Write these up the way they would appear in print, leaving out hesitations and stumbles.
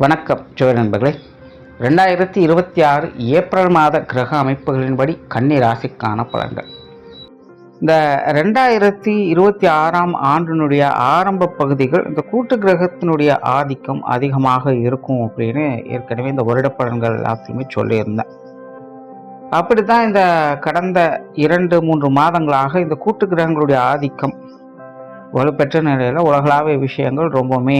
வணக்கம் ஜோதி நண்பர்களே. 2026 ஏப்ரல் மாத கிரக அமைப்புகளின்படி கன்னி ராசிக்கான பலன்கள். இந்த 2026ஆம் ஆண்டினுடைய ஆரம்ப பகுதிகள் இந்த கூட்டு கிரகத்தினுடைய ஆதிக்கம் அதிகமாக இருக்கும் அப்படின்னு ஏற்கனவே இந்த வருட பலன்கள் எல்லாத்தையுமே சொல்லியிருந்தேன். அப்படித்தான் இந்த கடந்த 2-3 மாதங்களாக இந்த கூட்டு கிரகங்களுடைய ஆதிக்கம் வலுப்பெற்ற நிலையில் உலகளாவிய விஷயங்கள் ரொம்பவுமே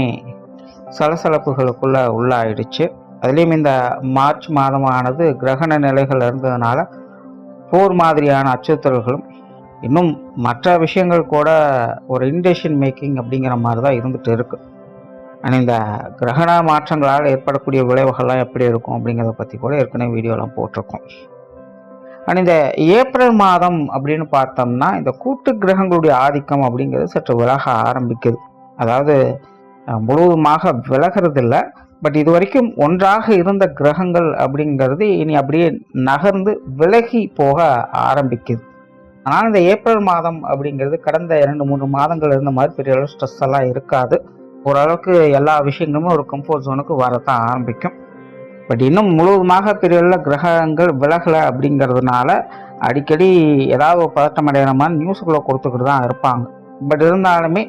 சலசலப்புகளுக்குள்ள உள்ளாயிடுச்சு. அதுலேயும் இந்த மார்ச் மாதமானது கிரகண நிலைகள் இருந்ததுனால போர் மாதிரியான அச்சுறுத்தல்களும் இன்னும் மற்ற விஷயங்கள் கூட ஒரு இன்டெசிஷன் மேக்கிங் அப்படிங்கிற மாதிரி தான் இருந்துகிட்டு இருக்கு. ஆனால் இந்த கிரகண மாற்றங்களால் ஏற்படக்கூடிய விளைவுகள்லாம் எப்படி இருக்கும் அப்படிங்கிறத பற்றி கூட ஏற்கனவே வீடியோலாம் போட்டிருக்கோம். ஆனால் இந்த ஏப்ரல் மாதம் அப்படின்னு பார்த்தோம்னா இந்த கூட்டு கிரகங்களுடைய ஆதிக்கம் அப்படிங்கிறது சற்று விலக ஆரம்பிக்குது. அதாவது முழுவதுமாக விலகிறது இல்லை, பட் இது வரைக்கும் ஒன்றாக இருந்த கிரகங்கள் அப்படிங்கிறது இனி அப்படியே நகர்ந்து விலகி போக ஆரம்பிக்குது. ஆனால் இந்த ஏப்ரல் மாதம் அப்படிங்கிறது கடந்த 2-3 மாதங்கள் இருந்த மாதிரி பெரிய அளவு ஸ்ட்ரெஸ் எல்லாம் இருக்காது. ஓரளவுக்கு எல்லா விஷயங்களுமே ஒரு கம்ஃபர்ட் ஜோனுக்கு வரத்தான் ஆரம்பிக்கும். பட் இன்னும் முழுவதுமாக பெரிய அளவில் கிரகங்கள் விலகலை அப்படிங்கிறதுனால அடிக்கடி ஏதாவது ஒரு பதட்டம் அடைகிற மாதிரி நியூஸுக்குள்ளே கொடுத்துக்கிட்டு தான் இருப்பாங்க. பட் இருந்தாலுமே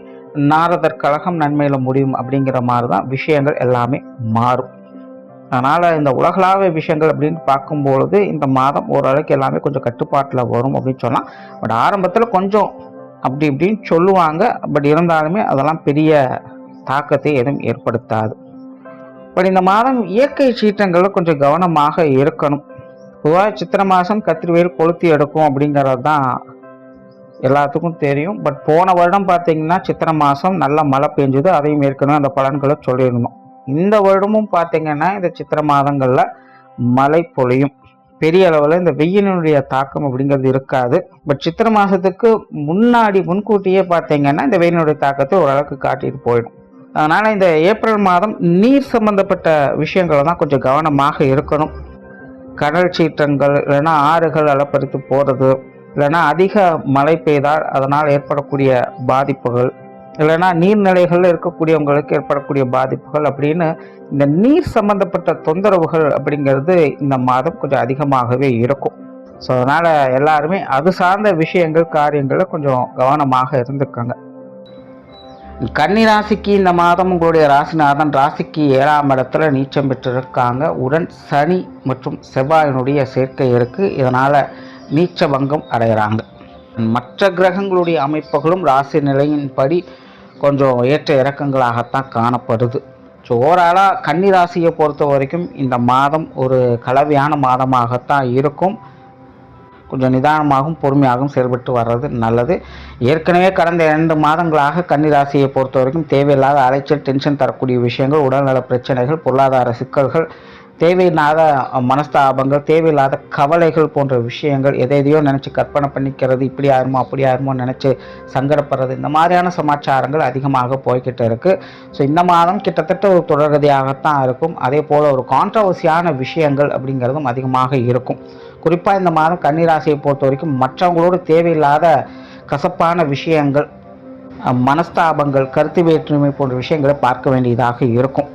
நாரதர் கழகம் நன்மையில் முடியும் அப்படிங்கிற மாதிரி தான் விஷயங்கள் எல்லாமே மாறும். அதனால் இந்த உலகளாவிய விஷயங்கள் அப்படின்னு பார்க்கும்பொழுது இந்த மாதம் ஓரளவுக்கு எல்லாமே கொஞ்சம் கட்டுப்பாட்டில் வரும் அப்படின்னு சொல்லலாம். பட் ஆரம்பத்தில் கொஞ்சம் அப்படி இப்படின்னு சொல்லுவாங்க. பட் இருந்தாலுமே அதெல்லாம் பெரிய தாக்கத்தை எதுவும் ஏற்படுத்தாது. பட் இந்த மாதம் இயற்கை சீற்றங்களில் கொஞ்சம் கவனமாக இருக்கணும். பொதுவாக சித்திரை மாதம் கத்திரிவேல் கொளுத்தி எடுக்கும் அப்படிங்கிறது தான் எல்லாத்துக்கும் தெரியும். பட் போன வருடம் பார்த்தீங்கன்னா சித்திரை மாதம் நல்ல மழை பெஞ்சுது. அதையும் ஏற்கனவே அந்த பலன்களை சொல்லியிருந்தோம். இந்த வருடமும் பார்த்தீங்கன்னா இந்த சித்திரை மாதங்களில் மழை பொழியும். பெரிய அளவில் இந்த வெயிலினுடைய தாக்கம் அப்படிங்கிறது இருக்காது. பட் சித்திரை மாதத்துக்கு முன்கூட்டியே பார்த்தீங்கன்னா இந்த வெயிலினுடைய தாக்கத்தை ஓரளவுக்கு காட்டிட்டு போயிடும். அதனால் இந்த ஏப்ரல் மாதம் நீர் சம்பந்தப்பட்ட விஷயங்களை தான் கொஞ்சம் கவனமாக இருக்கணும். கடல் சீற்றங்கள் இல்லைன்னா ஆறுகள் அலப்பறித்து போகிறது, இல்லைன்னா அதிக மழை பெய்தால் அதனால் ஏற்படக்கூடிய பாதிப்புகள், இல்லைன்னா நீர்நிலைகளில் இருக்கக்கூடியவங்களுக்கு ஏற்படக்கூடிய பாதிப்புகள் அப்படின்னு இந்த நீர் சம்பந்தப்பட்ட தொந்தரவுகள் அப்படிங்கிறது இந்த மாதம் கொஞ்சம் அதிகமாகவே இருக்கும். ஸோ அதனால் எல்லாருமே அது சார்ந்த விஷயங்கள் காரியங்களில் கொஞ்சம் கவனமாக இருந்துக்கோங்க. கன்னி ராசிக்கு இந்த மாதம் உங்களுடைய ராசிநாதன் ராசிக்கு 7ஆம் இடத்துல நீச்சம் பெற்றிருக்காங்க. உடன் சனி மற்றும் செவ்வாயினுடைய சேர்க்கை இருக்குது. இதனால் நீச்ச பங்கம் அடைகிறாங்க. மற்ற கிரகங்களுடைய அமைப்புகளும் ராசி நிலையின்படி கொஞ்சம் ஏற்ற இறக்கங்களாகத்தான் காணப்படுது. ஸோ ஓவராலாக கன்னி ராசியை பொறுத்த வரைக்கும் இந்த மாதம் ஒரு கலவையான மாதமாகத்தான் இருக்கும். கொஞ்சம் நிதானமாகவும் பொறுமையாகவும் செயல்பட்டு வர்றது நல்லது. ஏற்கனவே கடந்த 2 மாதங்களாக கன்னி ராசியை பொறுத்த வரைக்கும் தேவையில்லாத அலைச்சல், டென்ஷன் தரக்கூடிய விஷயங்கள், உடல்நல பிரச்சனைகள், பொருளாதார சிக்கல்கள், தேவையில்லாத மனஸ்தாபங்கள், தேவையில்லாத கவலைகள் போன்ற விஷயங்கள், எதையோ நினச்சி கற்பனை பண்ணிக்கிறது, இப்படி ஆயிருமோ அப்படி ஆயிருமோ நினச்சி சங்கடப்படுறது, இந்த மாதிரியான சமாச்சாரங்கள் அதிகமாக போய்கிட்டு இருக்குது. ஸோ இந்த மாதம் கிட்டத்தட்ட ஒரு தொடர்கதையாகத்தான் இருக்கும். அதே போல் ஒரு கான்ட்ரவர்சியான விஷயங்கள் அப்படிங்கிறதும் அதிகமாக இருக்கும். குறிப்பாக இந்த மாதம் கன்னிராசியை பொறுத்த வரைக்கும் மற்றவங்களோடு தேவையில்லாத கசப்பான விஷயங்கள், மனஸ்தாபங்கள், கருத்து வேற்றுமை போன்ற விஷயங்களை பார்க்க வேண்டியதாக இருக்கும்.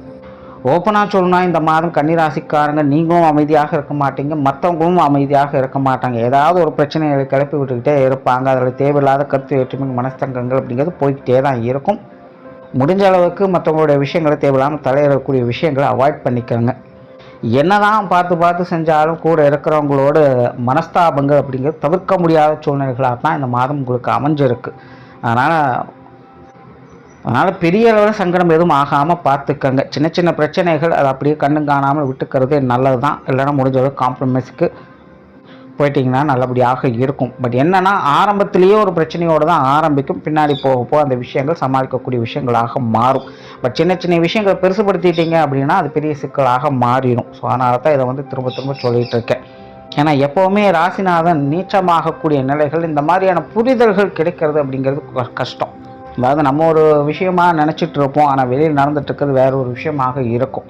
ஓப்பனாக சொல்லணும்னா இந்த மாதம் கன்னிராசிக்காரங்க நீங்களும் அமைதியாக இருக்க மாட்டீங்க, மற்றவங்களும் அமைதியாக இருக்க மாட்டாங்க. ஏதாவது ஒரு பிரச்சனைகளை கிளப்பி விட்டுக்கிட்டே இருப்பாங்க. அதில் தேவையில்லாத கருத்து வேற்றுமை, மனஸ்தங்கங்கள் அப்படிங்கிறது போய்கிட்டே தான் இருக்கும். முடிஞ்ச அளவுக்கு மற்றவங்களுடைய விஷயங்களை தேவையில்லாமல் தலையிடக்கூடிய விஷயங்களை அவாய்ட் பண்ணிக்கோங்க. என்னதான் பார்த்து செஞ்சாலும் கூட இருக்கிறவங்களோட மனஸ்தாபங்கள் அப்படிங்கிறது தவிர்க்க முடியாத சூழ்நிலைகளாக தான் இந்த மாதம் உங்களுக்கு அமைஞ்சிருக்கு. அதனால் பெரிய அளவில் சங்கடம் எதுவும் ஆகாமல் பார்த்துக்கங்க. சின்ன சின்ன பிரச்சனைகள் அதை அப்படியே கண்ணு காணாமல் விட்டுக்கிறது நல்லது தான். இல்லைன்னா முடிஞ்ச அளவுக்கு காம்ப்ரமைஸுக்கு போயிட்டிங்கன்னா நல்லபடியாக இருக்கும். பட் என்னென்னா ஆரம்பத்திலேயே ஒரு பிரச்சனையோடு தான் ஆரம்பிக்கும். பின்னாடி போக அந்த விஷயங்கள் சமாளிக்கக்கூடிய விஷயங்களாக மாறும். பட் சின்ன சின்ன விஷயங்களை பெருசுபடுத்திட்டீங்க அப்படின்னா அது பெரிய சிக்கலாக மாறிடும். ஸோ அதனால தான் இதை திரும்ப சொல்லிகிட்டு இருக்கேன். ஏன்னா எப்போவுமே ராசிநாதன் நீச்சமாகக்கூடிய நிலைகள் இந்த மாதிரியான புரிதல்கள் கிடைக்கிறது அப்படிங்கிறது கஷ்டம். அதாவது நம்ம ஒரு விஷயமாக நினச்சிட்டு இருப்போம், ஆனால் வெளியில் நடந்துட்டு இருக்கிறது வேற ஒரு விஷயமாக இருக்கும்.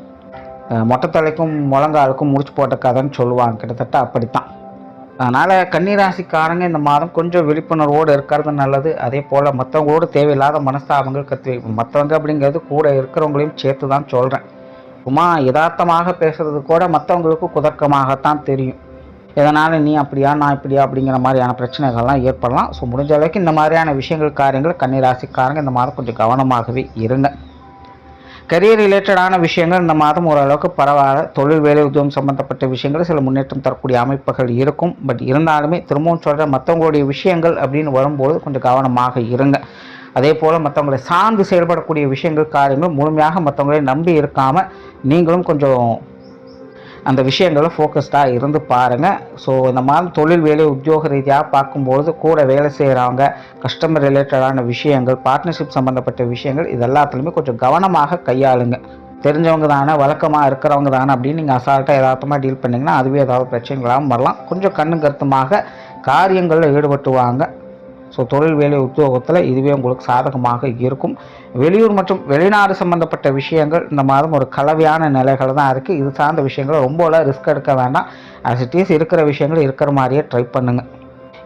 மொட்டைத்தலைக்கும் முழங்காலுக்கும் முடிச்சு போட்ட கதைன்னு சொல்லுவாங்க, கிட்டத்தட்ட அப்படித்தான். அதனால் கன்னிராசிக்காரங்க இந்த மாதம் கொஞ்சம் விழிப்புணர்வோடு இருக்கிறது நல்லது. அதே போல் மற்றவங்களோடு தேவையில்லாத மனஸ்தாபங்கள் மற்றவங்க அப்படிங்கிறது கூட இருக்கிறவங்களையும் சேர்த்து தான் சொல்கிறேன். சும்மா யதார்த்தமாக பேசுறது கூட மற்றவங்களுக்கு குதர்க்கமாகத்தான் தெரியும். இதனால் நீ அப்படியா நான் இப்படியா அப்படிங்கிற மாதிரியான பிரச்சனைகள்லாம் ஏற்படலாம். ஸோ முடிஞ்ச அளவுக்கு இந்த மாதிரியான விஷயங்கள் காரியங்கள் கன்னிராசிக்காரங்க இந்த மாதம் கொஞ்சம் கவனமாகவே இருங்க. கரியர் ரிலேட்டடான விஷயங்கள் இந்த மாதம் ஓரளவுக்கு பரவாயில்ல. தொழில் வேலை உத்தியோகம் சம்பந்தப்பட்ட விஷயங்கள் சில முன்னேற்றம் தரக்கூடிய அமைப்புகள் இருக்கும். பட் இருந்தாலுமே திரும்பவும் சொல்கிற மற்றவங்களுடைய விஷயங்கள் அப்படின்னு வரும்போது கொஞ்சம் கவனமாக இருங்க. அதே போல் மற்றவங்களை சார்ந்து செயல்படக்கூடிய விஷயங்கள் காரியங்கள் முழுமையாக மற்றவங்களை நம்பி இருக்காமல் நீங்களும் கொஞ்சம் அந்த விஷயங்களை ஃபோக்கஸ்டாக இருந்து பாருங்கள். ஸோ இந்த மாதிரி தொழில் வேலை உத்தியோக ரீதியாக பார்க்கும்போது கூட வேலை செய்கிறவங்க, கஸ்டமர் ரிலேட்டடான விஷயங்கள், பார்ட்னர்ஷிப் சம்மந்தப்பட்ட விஷயங்கள் இது எல்லாத்துலேயுமே கொஞ்சம் கவனமாக கையாளுங்க. தெரிஞ்சவங்க தானே, வழக்கமாக இருக்கிறவங்க தானே அப்படின்னு நீங்கள் அசால்ட்டாக யதார்த்தமாக டீல் பண்ணிங்கன்னா அதுவே ஏதாவது பிரச்சனைகளாகவும் வரலாம். கொஞ்சம் கண்ணு கருத்துமாக காரியங்களில் ஈடுபட்டுவாங்க. ஸோ தொழில் வேலை உத்தியோகத்தில் இதுவே உங்களுக்கு சாதகமாக இருக்கும். வெளியூர் மற்றும் வெளிநாடு சம்மந்தப்பட்ட விஷயங்கள் இந்த மாதம் ஒரு கலவையான நிலைகள் தான் இருக்குது. இது சார்ந்த விஷயங்களை ரொம்பலாம் ரிஸ்க் எடுக்க வேண்டாம். ஆஸ் இட் இஸ் இருக்கிற விஷயங்கள் இருக்கிற மாதிரியே ட்ரை பண்ணுங்கள்.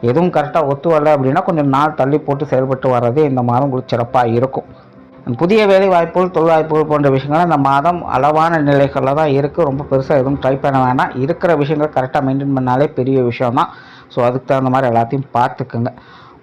எதுவும் கரெக்டாக ஒத்து வரல அப்படின்னா கொஞ்சம் நாள் தள்ளி போட்டு செயல்பட்டு வர்றதே இந்த மாதம் உங்களுக்கு சிறப்பாக இருக்கும். புதிய வேலை வாய்ப்புகள், தொழில் வாய்ப்புகள் போன்ற விஷயங்கள் இந்த மாதம் அளவான நிலைகளில் தான் இருக்குது. ரொம்ப பெருசாக எதுவும் ட்ரை பண்ண வேண்டாம். இருக்கிற விஷயங்கள் கரெக்டாக மெயின்டைன் பண்ணாலே பெரிய விஷயம் தான். ஸோ அதுக்கு தகுந்த மாதிரி எல்லாத்தையும் பார்த்துக்குங்க.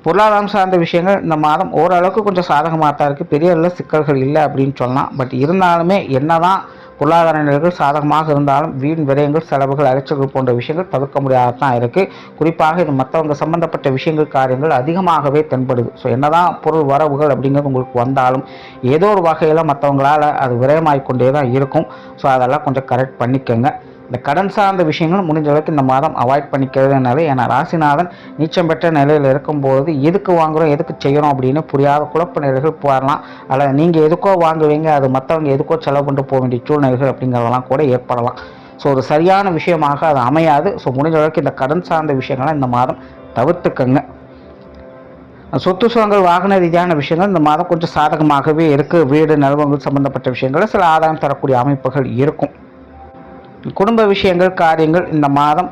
பொருளாதாரம் சார்ந்த விஷயங்கள் இந்த மாதம் ஓரளவுக்கு கொஞ்சம் சாதகமாக தான் இருக்குது. பெரிய அளவில் சிக்கல்கள் இல்லை அப்படின்னு சொல்லலாம். பட் இருந்தாலுமே என்ன தான் பொருளாதார நிலைகள் சாதகமாக இருந்தாலும் வீண் விரயங்கள், செலவுகள், அலைச்சல்கள் போன்ற விஷயங்கள் தவிர்க்க முடியாததான் இருக்குது. குறிப்பாக இது மற்றவங்க சம்மந்தப்பட்ட விஷயங்கள் காரியங்கள் அதிகமாகவே தென்படுது. ஸோ என்ன தான் பொருள் வரவுகள் அப்படிங்கிறது உங்களுக்கு வந்தாலும் ஏதோ ஒரு வகையில் மற்றவங்களால் அது விரயமாகிக்கொண்டே தான் இருக்கும். ஸோ அதெல்லாம் கொஞ்சம் கரெக்ட் பண்ணிக்கோங்க. இந்த கடன் சார்ந்த விஷயங்கள் முடிஞ்ச அளவுக்கு இந்த மாதம் அவாய்ட் பண்ணிக்கிறதுனால, ஏன்னா ராசிநாதன் நீச்சம் பெற்ற நிலையில் இருக்கும்போது எதுக்கு வாங்குகிறோம் எதுக்கு செய்கிறோம் அப்படின்னு புரியாத குழப்ப நிலைகள் போகலாம். அதில் நீங்கள் எதுக்கோ வாங்குவீங்க, அது மற்றவங்க எதுக்கோ செலவு பண்ணிட்டு போக வேண்டிய சூழ்நிலைகள் அப்படிங்கிறதெல்லாம் கூட ஏற்படலாம். ஸோ ஒரு சரியான விஷயமாக அது அமையாது. ஸோ முடிஞ்ச அளவுக்கு இந்த கடன் சார்ந்த விஷயங்களை இந்த மாதம் தவிர்த்துக்கங்க. சொத்து சுகங்கள், வாகன ரீதியான விஷயங்கள் இந்த மாதம் கொஞ்சம் சாதகமாகவே இருக்குது. வீடு நிலவங்கள் சம்பந்தப்பட்ட விஷயங்களில் சில ஆதாயம் தரக்கூடிய அமைப்புகள் இருக்கும். குடும்ப விஷயங்கள் காரியங்கள் இந்த மாதம்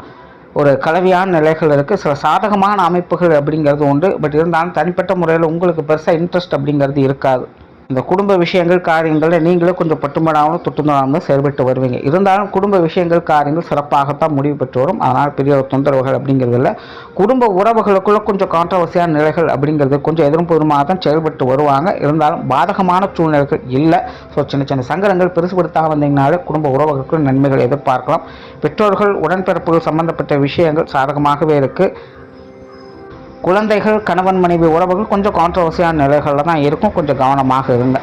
ஒரு கலவையான நிலைகள் இருக்குது. சில சாதகமான அமைப்புகள் அப்படிங்கிறது உண்டு. பட் இருந்தாலும் தனிப்பட்ட முறையில் உங்களுக்கு பெருசாக இன்ட்ரெஸ்ட் அப்படிங்கிறது இருக்காது. இந்த குடும்ப விஷயங்கள் காரியங்களில் நீங்களே கொஞ்சம் பட்டுமடாமல் தொட்டுமடாமல் செயல்பட்டு வருவீங்க. இருந்தாலும் குடும்ப விஷயங்கள் காரியங்கள் சிறப்பாகத்தான் முடிவு பெற்று வரும். அதனால் பெரிய தொந்தரவுகள் அப்படிங்கிறது இல்லை. குடும்ப உறவுகளுக்குள்ள கொஞ்சம் கான்ட்ரவர்சியான நிலைகள் அப்படிங்கிறது கொஞ்சம் எதிர்ப்புறமாக தான் செயல்பட்டு வருவாங்க. இருந்தாலும் பாதகமான சூழ்நிலைகள் இல்லை. ஸோ சின்ன சின்ன சங்கடங்கள் பெருசுபடுத்தாமல் வந்தீங்கனாலே குடும்ப உறவுகளுக்கு நன்மைகள் எதிர்பார்க்கலாம். பெற்றோர்கள், உடன்பிறப்புகள் சம்பந்தப்பட்ட விஷயங்கள் சாதகமாகவே இருக்குது. குழந்தைகள், கணவன் மனைவி உறவுகள் கொஞ்சம் கான்ட்ரவர்சியான நிலைகளில் தான் இருக்கும். கொஞ்சம் கவனமாக இருங்க.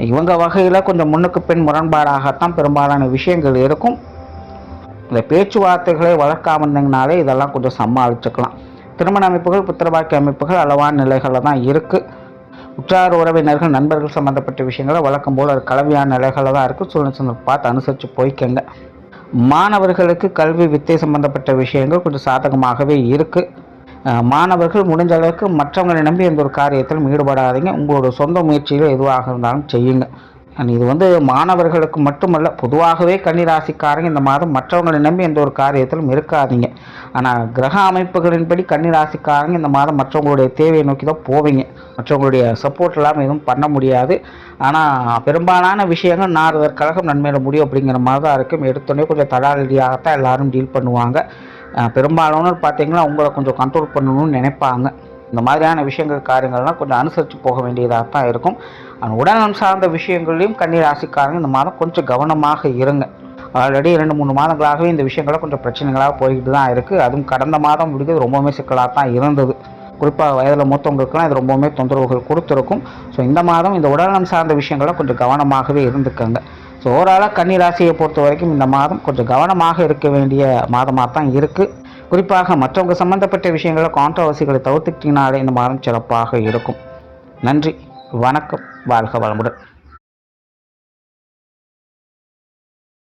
இவங்க வகையில் கொஞ்சம் முன்னுக்கு பின் முரண்பாடாகத்தான் பெரும்பாலான விஷயங்கள் இருக்கும். இந்த பேச்சுவார்த்தைகளை வளர்க்காமல் இருந்தீங்கனாலே இதெல்லாம் கொஞ்சம் சமாளிச்சுக்கலாம். திருமண அமைப்புகள், புத்திரபாக்கிய அமைப்புகள் அளவான நிலைகளில் தான் இருக்குது. உற்றார் உறவினர்கள், நண்பர்கள் சம்மந்தப்பட்ட விஷயங்களை வழக்கம் போல் ஒரு கலவையான நிலைகளில் தான் இருக்குது. சூழ்நிலை பார்த்து அனுசரித்து போய்க்கங்க. மாணவர்களுக்கு கல்வி வித்தை சம்பந்தப்பட்ட விஷயங்கள் கொஞ்சம் சாதகமாகவே இருக்குது. மாணவர்கள் முடிஞ்ச அளவுக்கு மற்றவங்களை நம்பி எந்த ஒரு காரியத்திலும் ஈடுபடாதீங்க. உங்களோட சொந்த முயற்சிகள் எதுவாக இருந்தாலும் செய்யுங்க. இது மாணவர்களுக்கு மட்டுமல்ல, பொதுவாகவே கன்னிராசிக்காரங்க இந்த மாதம் மற்றவங்களை நம்பி எந்த ஒரு காரியத்திலும் இருக்காதீங்க. ஆனால் கிரக அமைப்புகளின்படி கன்னிராசிக்காரங்க இந்த மாதம் மற்றவங்களுடைய தேவையை நோக்கி தான் போவீங்க. மற்றவங்களுடைய சப்போர்ட் இல்லாமல் எதுவும் பண்ண முடியாது. ஆனால் பெரும்பாலான விஷயங்கள் நாரதர் கழகம் நன்மையில முடியும் அப்படிங்கிற மாதிரி தான் இருக்கும். எடுத்தோடனே கொஞ்சம் தடாலடியாகத்தான் எல்லாரும் டீல் பண்ணுவாங்க. பெரும்பாலானோர் பார்த்தீங்கன்னா உங்களை கொஞ்சம் கண்ட்ரோல் பண்ணணும்னு நினைப்பாங்க. இந்த மாதிரியான விஷயங்கள் காரியங்கள்லாம் கொஞ்சம் அனுசரித்து போக வேண்டியதாக தான் இருக்கும். உடல்நலம் சார்ந்த விஷயங்களையும் கன்னிராசிக்காரங்க இந்த மாதம் கொஞ்சம் கவனமாக இருங்க. ஆல்ரெடி 2-3 மாதங்களாகவே இந்த விஷயங்கள்லாம் கொஞ்சம் பிரச்சனைகளாக போய்கிட்டு தான் இருக்குது. அதுவும் கடந்த மாதம் முடிக்கிறது ரொம்பவுமே சிக்கலாக தான் இருந்தது. குறிப்பாக வயதில் மூத்தவங்களுக்குலாம் இது ரொம்பவுமே தொந்தரவுகள் கொடுத்துருக்கும். ஸோ இந்த மாதம் இந்த உடல்நலம் சார்ந்த விஷயங்கள்லாம் கொஞ்சம் கவனமாகவே இருந்துக்கங்க. ஸோ ஓவராலாக கன்னிராசியை பொறுத்த வரைக்கும் இந்த மாதம் கொஞ்சம் கவனமாக இருக்க வேண்டிய மாதமாக தான் இருக்குது. குறிப்பாக மற்றவங்க சம்மந்தப்பட்ட விஷயங்களை கான்ட்ரவர்சிகளை தவிர்த்துக்கிட்டீங்கனாலே இந்த மாதம் சிறப்பாக இருக்கும். நன்றி, வணக்கம், வாழ்க வளமுடன்.